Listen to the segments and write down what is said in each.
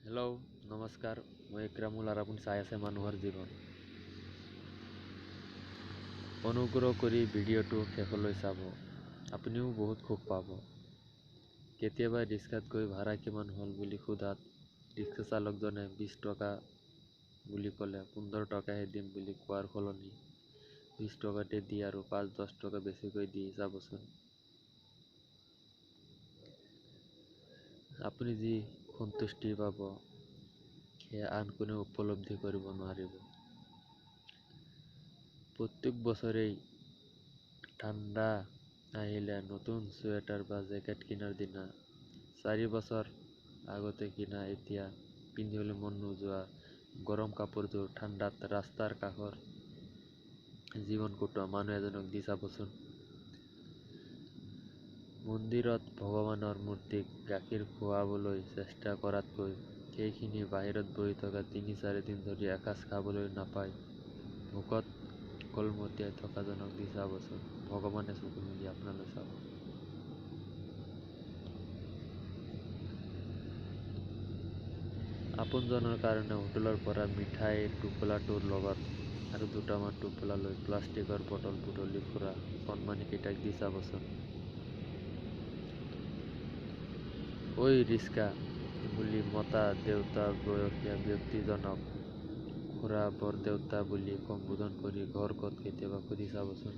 Hello' নমস্কাৰ, মই ইক্ৰামুল আৰু আপুনি চাই আছে মানুহৰ জীৱন। অনুগ্ৰহ কৰি ভিডিঅ'টো শেষলৈ চাব, আপুনিও বহুত সুখ পাব। কেতিয়াবা ৰিক্সাত গৈ ভাড়া কিমান হ'ল বুলি সোধাত ৰিক্সা চালকজনে 20 টকা বুলি ক'লে 15 টকাহে দিম বুলি কোৱাৰ সলনি 20 টকাতে দি আৰু 5-10 টকা বেছিকৈ দি চাবচোন। আপুনি যি সন্তুষ্টি পাব সেয়া আন কোনেও উপলব্ধি কৰিব নোৱাৰিব। প্ৰত্যেক বছৰেই ঠাণ্ডা আহিলে নতুন চুৱেটাৰ বা জেকেট কিনাৰ দিনা 4 বছৰ আগতে কিনা এতিয়া পিন্ধিবলৈ মন নোযোৱা গৰম কাপোৰযোৰ ঠাণ্ডাত ৰাস্তাৰ কাষৰ জীৱন কটোৱা মানুহ এজনক দি চাবচোন। মন্দিৰত ভগৱানৰ মূৰ্তিক গাখীৰ খুৱাবলৈ চেষ্টা কৰাতকৈ সেইখিনি বাহিৰত বহি থকা 3-4 দিন ধৰি এসাঁজ খাবলৈ নাপায় ভোকত কলমতিয়াই থকাজনক দি চাবচোন। ভগৱানে চকু মেলি আপোনালৈ চাব। আপোনজনৰ কাৰণে হোটেলৰ পৰা মিঠাইৰ টোপোলাটোৰ লগত আৰু দুটামান টোপোলা লৈ প্লাষ্টিকৰ বটল বুটলি ফুৰা কণমানিকেইটাক দি চাবচোন। ঐ ৰিক্সা বুলি মতা দেউতা বয়সীয়া ব্যক্তিজনক খুৰা বৰদেউতা বুলি সম্বোধন কৰি ঘৰ ক'ত কেতিয়াবা সুধি চাবচোন।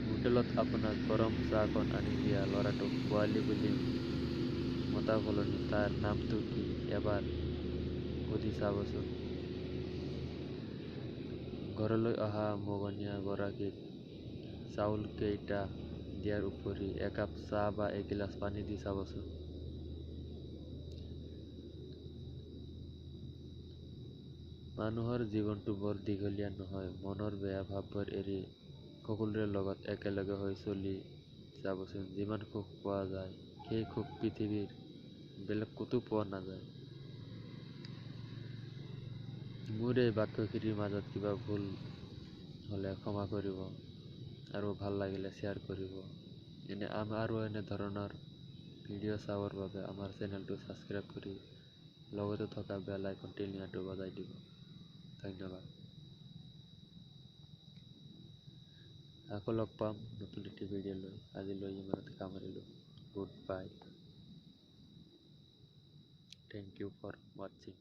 হোটেলত আপোনাক গৰম চাহকণ আনি দিয়া ল'ৰাটোক পোৱালি বুলি মতাৰ সলনি তাৰ নামটো কি এবাৰ সুধি চাবচোন। ঘৰলৈ অহা মগনীয়া গৰাকীক চাউল কেইটা দিয়াৰ উপৰি একাপ চাহ বা এগিলাচ পানী দি চাবচোন। মানুহৰ জীৱনটো বৰ দীঘলীয়া নহয়, মনৰ বেয়া ভাৱবোৰ এৰি সকলোৰে লগত একেলগে হৈ চলি যাবচোন। যিমান সুখ পোৱা যায় সেই সুখ পৃথিৱীৰ বেলেগ ক'তো পোৱা নাযায়। মোৰ এই বাক্যখিনিৰ মাজত কিবা ভুল হ'লে ক্ষমা কৰিব আৰু ভাল লাগিলে শ্বেয়াৰ কৰিব। এনে ধৰণৰ ভিডিঅ' চাবৰ বাবে আমাৰ চেনেলটো ছাবস্ক্ৰাইব কৰি লগতে থকা বেল আইকন টিলিঙাটো বজাই দিব। ধন্যবাদ। আকৌ লগ পাম নতুন এটি ভিডিঅ' লৈ। আজিলৈ ইমানতে সামৰিলোঁ। Good bye. Thank you for ৱাটছিং।